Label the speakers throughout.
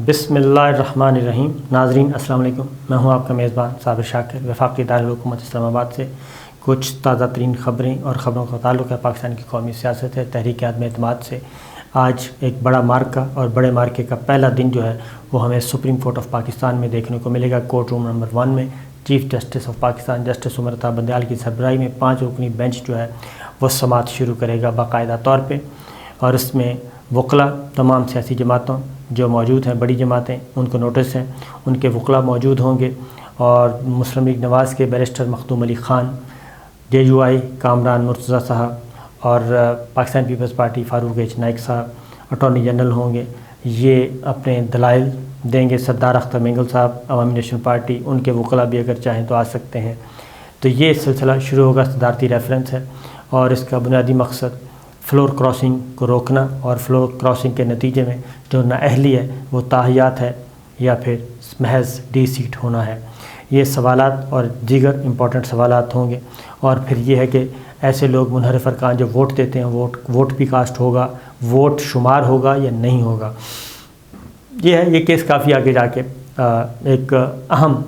Speaker 1: بسم اللہ الرحمن الرحیم۔ ناظرین السلام علیکم، میں ہوں آپ کا میزبان صابر شاکر، وفاقی دارالحکومت اسلام آباد سے۔ کچھ تازہ ترین خبریں اور خبروں کا تعلق ہے پاکستان کی قومی سیاست ہے۔ تحریک عدم اعتماد سے آج ایک بڑا مارکہ اور بڑے مارکے کا پہلا دن جو ہے وہ ہمیں سپریم کورٹ آف پاکستان میں دیکھنے کو ملے گا۔ کورٹ روم نمبر 1 میں chief justice of Pakistan justice Umar Ata Bandial کی سربراہی میں 5 رکنی بینچ جو ہے وہ سماعت شروع کرے گا باقاعدہ طور پہ، اور اس میں وکلاء تمام سیاسی جماعتوں جو موجود ہیں، بڑی جماعتیں، ان کو نوٹس ہیں، ان کے وکلاء موجود ہوں گے، اور مسلم لیگ نواز کے بیرسٹر مخدوم علی خان، JUI کامران مرتضیٰ صاحب، اور پاکستان پیپلز پارٹی فاروق H نائک صاحب اٹارنی جنرل ہوں گے۔ یہ اپنے دلائل دیں گے۔ سردار اختر مینگل صاحب عوامی نیشنل پارٹی، ان کے وکلاء بھی اگر چاہیں تو آ سکتے ہیں۔ تو یہ سلسلہ شروع ہوگا، صدارتی ریفرنس ہے، اور اس کا بنیادی مقصد فلور کراسنگ کو روکنا، اور فلور کراسنگ کے نتیجے میں جو نااہلی ہے وہ تاحیات ہے یا پھر محض ڈی سیٹ ہونا ہے۔ یہ سوالات اور دیگر امپورٹنٹ سوالات ہوں گے، اور پھر یہ ہے کہ ایسے لوگ منحرف ارکان جو ووٹ دیتے ہیں، ووٹ بھی کاسٹ ہوگا، ووٹ شمار ہوگا یا نہیں ہوگا۔ یہ کیس کافی آگے جا کے ایک اہم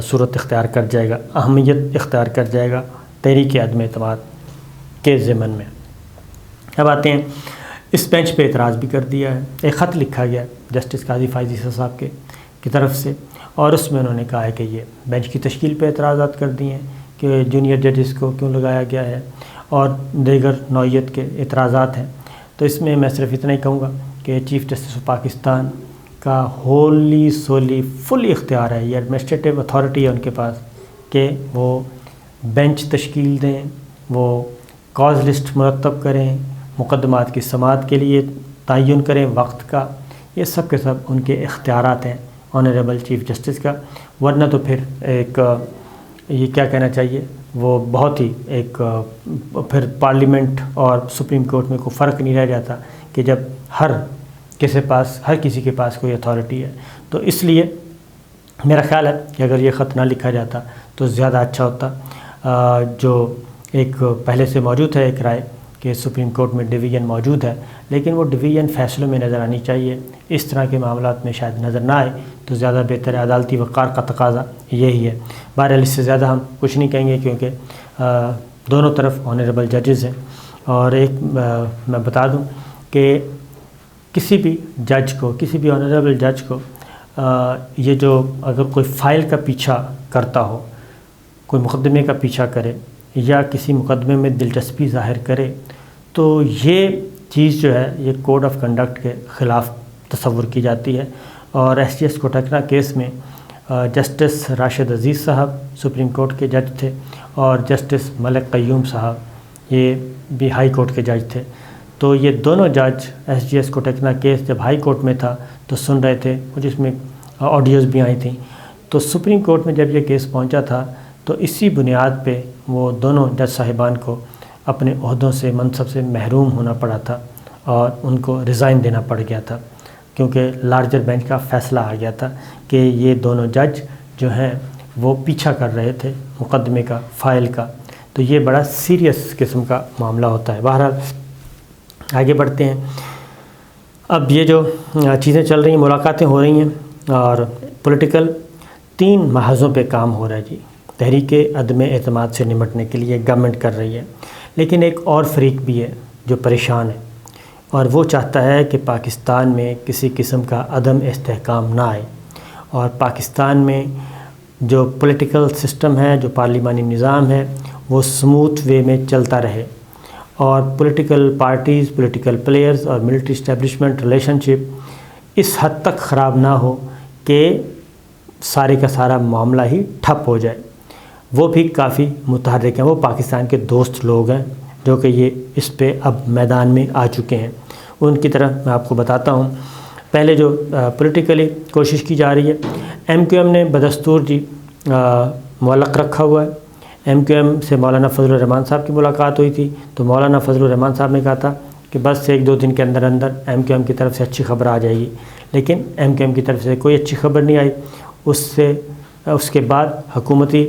Speaker 1: صورت اختیار کر جائے گا، اہمیت اختیار کر جائے گا تحریک عدم اعتماد کے ضمن میں۔ اب آتے ہیں، اس بینچ پہ اعتراض بھی کر دیا ہے۔ ایک خط لکھا گیا جسٹس قاضی فائز عیسیٰ صاحب کی طرف سے، اور اس میں انہوں نے کہا ہے کہ یہ بینچ کی تشکیل پہ اعتراضات کر دیے ہیں کہ جونیئر ججز کو کیوں لگایا گیا ہے، اور دیگر نوعیت کے اعتراضات ہیں۔ تو اس میں صرف اتنا ہی کہوں گا کہ چیف جسٹس آف پاکستان کا ہولی سولی فل اختیار ہے، یہ ایڈمنسٹریٹو اتھارٹی ہے ان کے پاس کہ وہ بینچ تشکیل دیں، وہ کاز لسٹ مرتب کریں، مقدمات کی سماعت کے لیے تعین کریں وقت کا۔ یہ سب کے سب ان کے اختیارات ہیں آنریبل چیف جسٹس کا، ورنہ تو پھر ایک یہ کیا کہنا چاہیے، وہ بہت ہی ایک پھر پارلیمنٹ اور سپریم کورٹ میں کوئی فرق نہیں رہ جاتا کہ جب ہر کسی کے پاس کوئی اتھارٹی ہے۔ تو اس لیے میرا خیال ہے کہ اگر یہ خط نہ لکھا جاتا تو زیادہ اچھا ہوتا۔ جو ایک پہلے سے موجود ہے ایک رائے کہ سپریم کورٹ میں ڈویژن موجود ہے، لیکن وہ ڈویژن فیصلوں میں نظر آنی چاہیے، اس طرح کے معاملات میں شاید نظر نہ آئے تو زیادہ بہتر ہے۔ عدالتی وقار کا تقاضا یہی ہے۔ بہرحال اس سے زیادہ ہم کچھ نہیں کہیں گے، کیونکہ دونوں طرف آنریبل ججز ہیں۔ اور ایک میں بتا دوں کہ کسی بھی جج کو، کسی بھی آنریبل جج کو یہ جو اگر کوئی فائل کا پیچھا کرتا ہو، کوئی مقدمے کا پیچھا کرے یا کسی مقدمے میں دلچسپی ظاہر کرے، تو یہ چیز جو ہے یہ کوڈ آف کنڈکٹ کے خلاف تصور کی جاتی ہے۔ اور SGS کوٹکنا کیس میں جسٹس راشد عزیز صاحب سپریم کورٹ کے جج تھے، اور جسٹس ملک قیوم صاحب یہ بھی ہائی کورٹ کے جج تھے۔ تو یہ دونوں جج SGS کوٹکنا کیس جب ہائی کورٹ میں تھا تو سن رہے تھے، جس میں آڈیوز بھی آئی تھیں۔ تو سپریم کورٹ میں جب یہ کیس پہنچا تھا تو اسی بنیاد پہ وہ دونوں جج صاحبان کو اپنے عہدوں سے، منصب سے محروم ہونا پڑا تھا، اور ان کو ریزائن دینا پڑ گیا تھا، کیونکہ لارجر بینچ کا فیصلہ آ گیا تھا کہ یہ دونوں جج جو ہیں وہ پیچھا کر رہے تھے مقدمے کا، فائل کا۔ تو یہ بڑا سیریس قسم کا معاملہ ہوتا ہے۔ بہرحال آگے بڑھتے ہیں۔ اب یہ جو چیزیں چل رہی ہیں، ملاقاتیں ہو رہی ہیں، اور پولیٹیکل 3 محاذوں پہ کام ہو رہا ہے جی، تحریک عدم اعتماد سے نمٹنے کے لیے گورنمنٹ کر رہی ہے۔ لیکن ایک اور فریق بھی ہے جو پریشان ہے، اور وہ چاہتا ہے کہ پاکستان میں کسی قسم کا عدم استحکام نہ آئے، اور پاکستان میں جو پولیٹیکل سسٹم ہے، جو پارلیمانی نظام ہے، وہ سموتھ وے میں چلتا رہے، اور پولیٹیکل پارٹیز، پولیٹیکل پلیئرز اور ملٹری اسٹیبلشمنٹ ریلیشن شپ اس حد تک خراب نہ ہو کہ سارے کا سارا معاملہ ہی ٹھپ ہو جائے۔ وہ بھی کافی متحرک ہیں، وہ پاکستان کے دوست لوگ ہیں جو کہ یہ اس پہ اب میدان میں آ چکے ہیں۔ ان کی طرف میں آپ کو بتاتا ہوں۔ پہلے جو پولیٹیکلی کوشش کی جا رہی ہے، MQM نے بدستور جی معلق رکھا ہوا ہے۔ MQM سے مولانا فضل الرحمان صاحب کی ملاقات ہوئی تھی، تو مولانا فضل الرحمان صاحب نے کہا تھا کہ بس 1-2 دن کے اندر اندر MQM کی طرف سے اچھی خبر آ جائے گی، لیکن MQM کی طرف سے کوئی اچھی خبر نہیں آئی۔ اس کے بعد حکومتی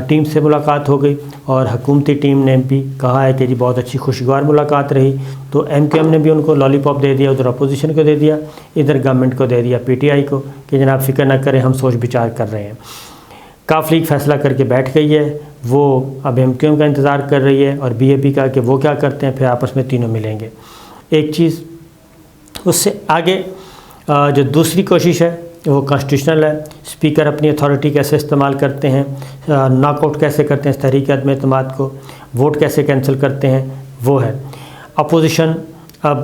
Speaker 1: ٹیم سے ملاقات ہو گئی اور حکومتی ٹیم نے بھی کہا ہے کہ جی بہت اچھی خوشگوار ملاقات رہی. تو MQM نے بھی ان کو لالی پاپ دے دیا, ادھر اپوزیشن کو دے دیا, ادھر گورنمنٹ کو دے دیا PTI کو کہ جناب فکر نہ کریں, ہم سوچ بچار کر رہے ہیں. کاف لیگ فیصلہ کر کے بیٹھ گئی ہے, وہ اب MQM کا انتظار کر رہی ہے اور BAP کا کہ وہ کیا کرتے ہیں, پھر آپس میں تینوں ملیں گے. ایک چیز اس سے آگے جو دوسری کوشش ہے وہ کانسٹیٹیوشنل ہے. اسپیکر اپنی اتھارٹی کیسے استعمال کرتے ہیں, ناک آؤٹ کیسے کرتے ہیں اس تحریک عدم اعتماد کو, ووٹ کیسے کینسل کرتے ہیں, وہ ہے. اپوزیشن اب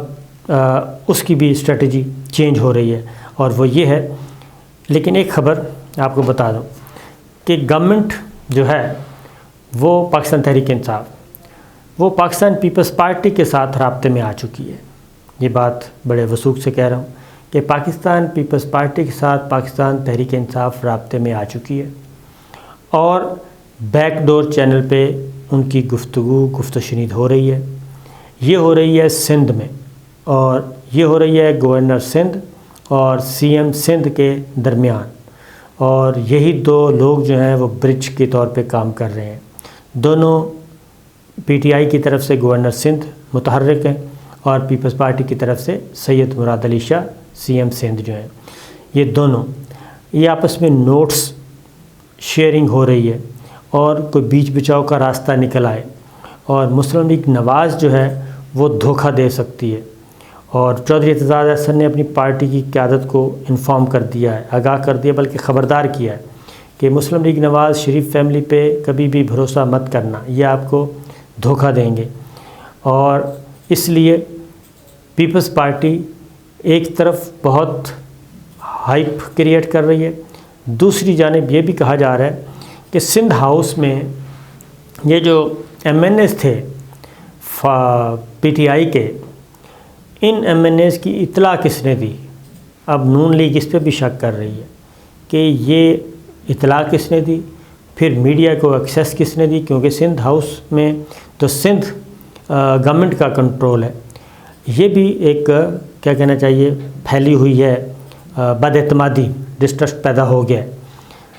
Speaker 1: اس کی بھی اسٹریٹجی چینج ہو رہی ہے اور وہ یہ ہے. لیکن ایک خبر آپ کو بتا دوں کہ گورنمنٹ جو ہے وہ پاکستان تحریک انصاف وہ پاکستان پیپلز پارٹی کے ساتھ رابطے میں آ چکی ہے. یہ بات بڑے وثوق سے کہہ رہا ہوں کہ پاکستان پیپلز پارٹی کے ساتھ پاکستان تحریک انصاف رابطے میں آ چکی ہے اور بیک ڈور چینل پہ ان کی گفت و شنید ہو رہی ہے. یہ ہو رہی ہے سندھ میں اور یہ ہو رہی ہے گورنر سندھ اور CM سندھ کے درمیان, اور یہی دو لوگ جو ہیں وہ برج کے طور پہ کام کر رہے ہیں. دونوں PTI کی طرف سے گورنر سندھ متحرک ہیں اور پیپلز پارٹی کی طرف سے سید مراد علی شاہ CM سندھ جو ہیں. یہ دونوں یہ آپس میں نوٹس شیئرنگ ہو رہی ہے اور کوئی بیچ بچاؤ کا راستہ نکل آئے اور مسلم لیگ نواز جو ہے وہ دھوکہ دے سکتی ہے. اور چودھری اعتزاز احسن نے اپنی پارٹی کی قیادت کو انفارم کر دیا ہے, آگاہ کر دیا, بلکہ خبردار کیا ہے کہ مسلم لیگ نواز شریف فیملی پہ کبھی بھی بھروسہ مت کرنا, یہ آپ کو دھوکہ دیں گے. اور اس لیے پیپلز پارٹی ایک طرف بہت ہائپ کریٹ کر رہی ہے, دوسری جانب یہ بھی کہا جا رہا ہے کہ سندھ ہاؤس میں یہ جو MNAs تھے PTI کے, ان MNAs کی اطلاع کس نے دی. اب نون لیگ اس پہ بھی شک کر رہی ہے کہ یہ اطلاع کس نے دی, پھر میڈیا کو ایکسیس کس نے دی, کیونکہ سندھ ہاؤس میں تو سندھ گورنمنٹ کا کنٹرول ہے. یہ بھی ایک کیا کہنا چاہیے پھیلی ہوئی ہے بد اعتمادی, ڈسٹرسٹ پیدا ہو گیا ہے.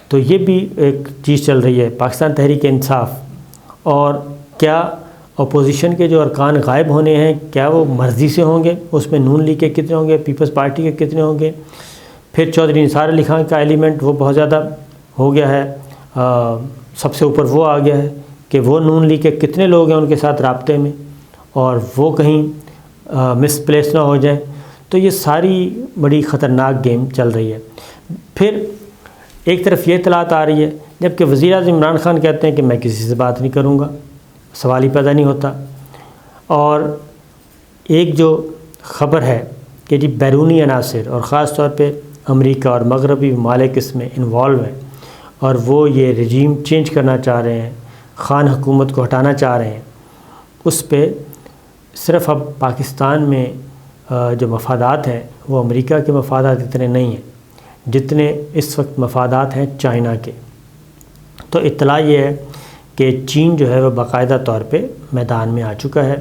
Speaker 1: تو یہ بھی ایک چیز چل رہی ہے. پاکستان تحریک انصاف اور کیا اپوزیشن کے جو ارکان غائب ہونے ہیں کیا وہ مرضی سے ہوں گے, اس میں نون لیگ کے کتنے ہوں گے, پیپلز پارٹی کے کتنے ہوں گے. پھر چودھری نثار علی خان کا ایلیمنٹ وہ بہت زیادہ ہو گیا ہے, سب سے اوپر وہ آ گیا ہے کہ وہ نون لیگ کے کتنے لوگ ہیں ان کے ساتھ رابطے میں اور وہ کہیں مس پلیس نہ ہو جائیں. تو یہ ساری بڑی خطرناک گیم چل رہی ہے. پھر ایک طرف یہ اطلاعات آ رہی ہے جبکہ وزیر اعظم عمران خان کہتے ہیں کہ میں کسی سے بات نہیں کروں گا, سوال ہی پیدا نہیں ہوتا. اور ایک جو خبر ہے کہ جی بیرونی عناصر اور خاص طور پہ امریکہ اور مغربی ممالک اس میں انوالو ہیں اور وہ یہ رجیم چینج کرنا چاہ رہے ہیں, خان حکومت کو ہٹانا چاہ رہے ہیں. اس پہ صرف اب پاکستان میں جو مفادات ہیں وہ امریکہ کے مفادات اتنے نہیں ہیں جتنے اس وقت مفادات ہیں چائنا کے. تو اطلاع یہ ہے کہ چین جو ہے وہ باقاعدہ طور پہ میدان میں آ چکا ہے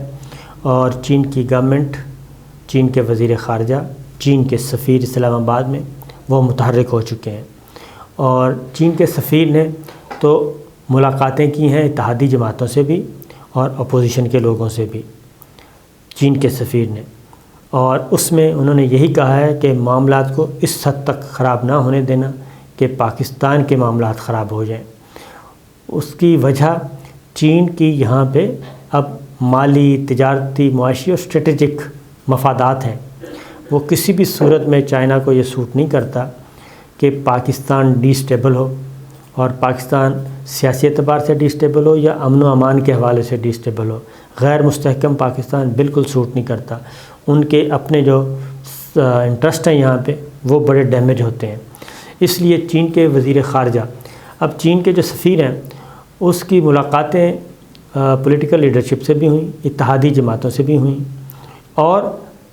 Speaker 1: اور چین کی گورنمنٹ, چین کے وزیر خارجہ, چین کے سفیر اسلام آباد میں وہ متحرک ہو چکے ہیں. اور چین کے سفیر نے تو ملاقاتیں کی ہیں اتحادی جماعتوں سے بھی اور اپوزیشن کے لوگوں سے بھی, چین کے سفیر نے, اور اس میں انہوں نے یہی کہا ہے کہ معاملات کو اس حد تک خراب نہ ہونے دینا کہ پاکستان کے معاملات خراب ہو جائیں. اس کی وجہ چین کی یہاں پہ اب مالی, تجارتی, معاشی اور اسٹریٹجک مفادات ہیں. وہ کسی بھی صورت میں چائنا کو یہ سوٹ نہیں کرتا کہ پاکستان ڈی اسٹیبل ہو, اور پاکستان سیاسی اعتبار سے ڈی اسٹیبل ہو یا امن و امان کے حوالے سے ڈی اسٹیبل ہو. غیر مستحکم پاکستان بالکل سوٹ نہیں کرتا. ان کے اپنے جو انٹرسٹ ہیں یہاں پہ وہ بڑے ڈیمیج ہوتے ہیں. اس لیے چین کے وزیر خارجہ, اب چین کے جو سفیر ہیں اس کی ملاقاتیں پولیٹیکل لیڈرشپ سے بھی ہوئیں, اتحادی جماعتوں سے بھی ہوئیں اور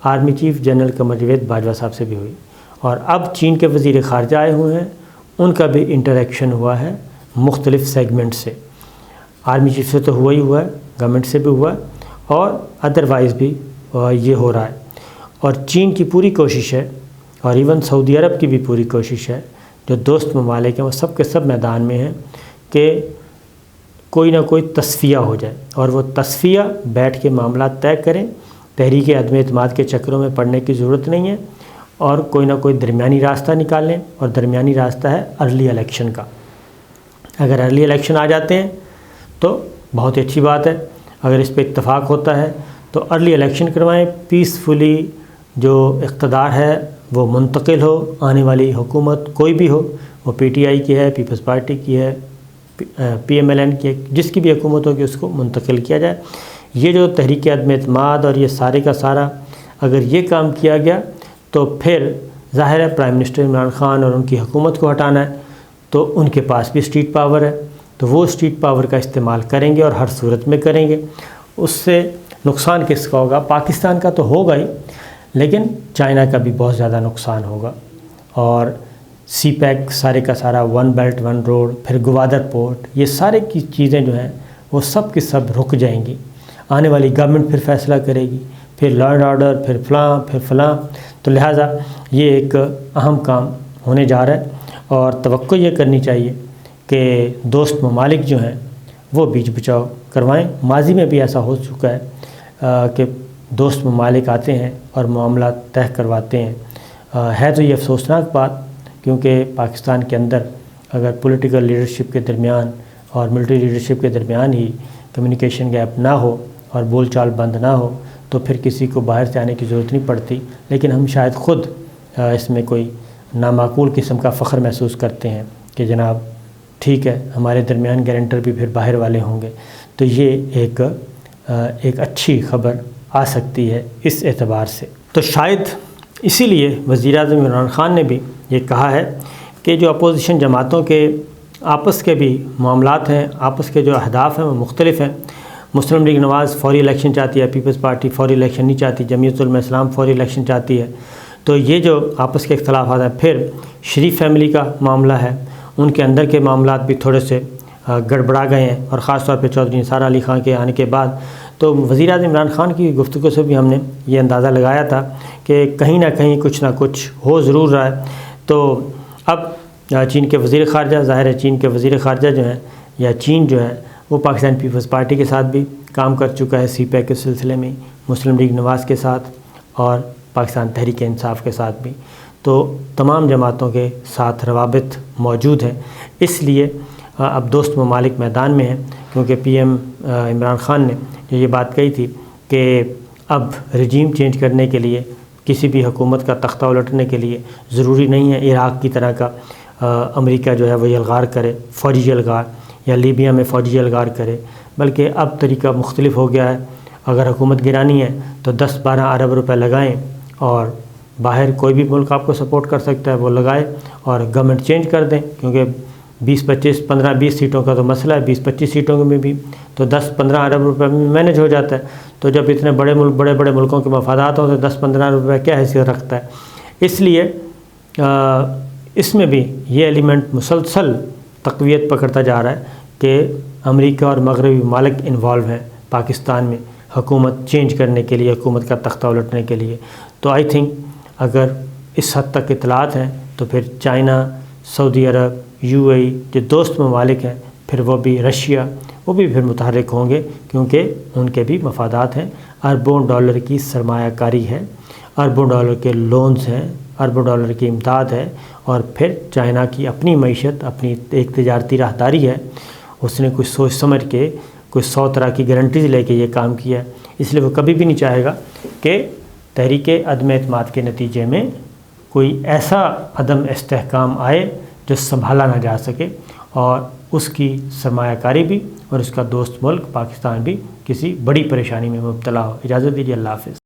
Speaker 1: army chief general Qamar Javed Bajwa صاحب سے بھی ہوئی. اور اب چین کے وزیر خارجہ آئے ہوئے ہیں, ان کا بھی انٹریکشن ہوا ہے مختلف سیگمنٹ سے. آرمی چیف سے تو ہوا ہی ہوا ہے, گورنمنٹ سے بھی ہوا ہے اور ادروائز بھی یہ ہو رہا ہے. اور چین کی پوری کوشش ہے اور ایون سعودی عرب کی بھی پوری کوشش ہے, جو دوست ممالک ہیں وہ سب کے سب میدان میں ہیں کہ کوئی نہ کوئی تصفیہ ہو جائے، اور وہ تصفیہ بیٹھ کے معاملات طے کریں۔ تحریک عدم اعتماد کے چکروں میں پڑنے کی ضرورت نہیں ہے، اور کوئی نہ کوئی درمیانی راستہ نکالیں، اور درمیانی راستہ ہے ارلی الیکشن کا۔ اگر ارلی الیکشن آ جاتے ہیں تو بہت ہی اچھی بات ہے، اگر اس پہ اتفاق ہوتا ہے تو ارلی الیکشن کروائیں، پیسفلی جو اقتدار ہے وہ منتقل ہو، آنے والی حکومت کوئی بھی ہو، وہ پی ٹی آئی کی ہے، پیپلز پارٹی کی ہے، پی ایم ایل این کی ہے، جس کی بھی حکومت ہوگی اس کو منتقل کیا جائے۔ یہ جو تحریک عدم اعتماد اور یہ سارے کا سارا اگر یہ کام کیا گیا تو پھر ظاہر ہے پرائم منسٹر عمران خان اور ان کی حکومت کو ہٹانا ہے، تو ان کے پاس بھی اسٹریٹ پاور ہے، تو وہ اسٹریٹ پاور کا استعمال کریں گے اور ہر صورت میں کریں گے۔ اس سے نقصان کس کا ہوگا؟ پاکستان کا تو ہوگا ہی، لیکن چائنا کا بھی بہت زیادہ نقصان ہوگا، اور سی پیک سارے کا سارا، ون بیلٹ ون روڈ، پھر گوادر پورٹ، یہ سارے کی چیزیں جو ہیں وہ سب کی سب رک جائیں گی۔ آنے والی گورنمنٹ پھر فیصلہ کرے گی، پھر لا اینڈ آرڈر، پھر فلاں، تو لہٰذا یہ ایک اہم کام ہونے جا رہا ہے، اور توقع یہ کرنی چاہیے کہ دوست ممالک جو ہیں وہ بیچ بچاؤ کروائیں۔ ماضی میں بھی ایسا ہو چکا ہے کہ دوست ممالک آتے ہیں اور معاملات طے کرواتے ہیں۔ ہے تو یہ افسوسناک بات، کیونکہ پاکستان کے اندر اگر پولیٹیکل لیڈرشپ کے درمیان اور ملٹری لیڈرشپ کے درمیان ہی کمیونیکیشن گیپ نہ ہو اور بول چال بند نہ ہو تو پھر کسی کو باہر سے آنے کی ضرورت نہیں پڑتی، لیکن ہم شاید خود اس میں کوئی نامعقول قسم کا فخر محسوس کرتے ہیں کہ جناب ٹھیک ہے، ہمارے درمیان گارنٹر بھی پھر باہر والے ہوں گے۔ تو یہ ایک اچھی خبر آ سکتی ہے اس اعتبار سے۔ تو شاید اسی لیے وزیر اعظم عمران خان نے بھی یہ کہا ہے کہ جو اپوزیشن جماعتوں کے آپس کے بھی معاملات ہیں، آپس کے جو اہداف ہیں وہ مختلف ہیں۔ مسلم لیگ نواز فوری الیکشن چاہتی ہے، پیپلز پارٹی فوری الیکشن نہیں چاہتی، جمعیت علماء اسلام فوری الیکشن چاہتی ہے۔ تو یہ جو آپس کے اختلافات ہیں، پھر شریف فیملی کا معاملہ ہے، ان کے اندر کے معاملات بھی تھوڑے سے گڑبڑا گئے ہیں، اور خاص طور پہ چودھری نثار علی خان کے آنے کے بعد۔ تو وزیر اعظم عمران خان کی گفتگو سے بھی ہم نے یہ اندازہ لگایا تھا کہ کہیں نہ کہیں کچھ نہ کچھ ہو ضرور رہا ہے۔ تو اب چین کے وزیر خارجہ، ظاہر ہے چین کے وزیر خارجہ جو ہیں یا چین جو ہے وہ پاکستان پیپلز پارٹی کے ساتھ بھی کام کر چکا ہے سی پیک کے سلسلے میں، مسلم لیگ نواز کے ساتھ اور پاکستان تحریک انصاف کے ساتھ بھی۔ تو تمام جماعتوں کے ساتھ روابط موجود ہیں، اس لیے اب دوست ممالک میدان میں ہیں، کیونکہ پی ایم عمران خان نے یہ بات کہی تھی کہ اب رجیم چینج کرنے کے لیے، کسی بھی حکومت کا تختہ الٹنے کے لیے ضروری نہیں ہے عراق کی طرح کا امریکہ جو ہے وہ یلغار کرے، فوجی یلغار، یا لیبیا میں فوجی یلغار کرے، بلکہ اب طریقہ مختلف ہو گیا ہے۔ اگر حکومت گرانی ہے تو 10-12 ارب روپے لگائیں، اور باہر کوئی بھی ملک آپ کو سپورٹ کر سکتا ہے وہ لگائے اور گورنمنٹ چینج کر دیں، کیونکہ 15-20 سیٹوں کا تو مسئلہ ہے، 20-25 سیٹوں میں بھی تو 10-15 ارب روپے میں مینج ہو جاتا ہے۔ تو جب اتنے بڑے ملکوں کے مفادات ہوں تو 10-15 روپے کیا حیثیت رکھتا ہے؟ اس لیے اس میں بھی یہ ایلیمنٹ مسلسل تقویت پکڑتا جا رہا ہے کہ امریکہ اور مغربی ممالک انوالو ہیں پاکستان میں حکومت چینج کرنے کے لیے، حکومت کا تختہ الٹنے کے لیے۔ تو آئی تھنک اگر اس حد تک اطلاعات ہیں تو پھر چائنا، سعودی عرب، یو اے ای جو دوست ممالک ہیں، پھر وہ بھی رشیا، وہ بھی پھر متحرک ہوں گے، کیونکہ ان کے بھی مفادات ہیں۔ اربوں ڈالر کی سرمایہ کاری ہے، اربوں ڈالر کے لونز ہیں، اربوں ڈالر کی امداد ہے، اور پھر چائنا کی اپنی معیشت، اپنی ایک تجارتی راہداری ہے۔ اس نے کچھ سوچ سمجھ کے کوئی 100 طرح کی گارنٹیز لے کے یہ کام کیا ہے، اس لیے وہ کبھی بھی نہیں چاہے گا کہ تحریک عدم اعتماد کے نتیجے میں کوئی ایسا عدم استحکام آئے جو سنبھالا نہ جا سکے، اور اس کی سرمایہ کاری بھی اور اس کا دوست ملک پاکستان بھی کسی بڑی پریشانی میں مبتلا ہو۔ اجازت دیجیے، اللہ حافظ۔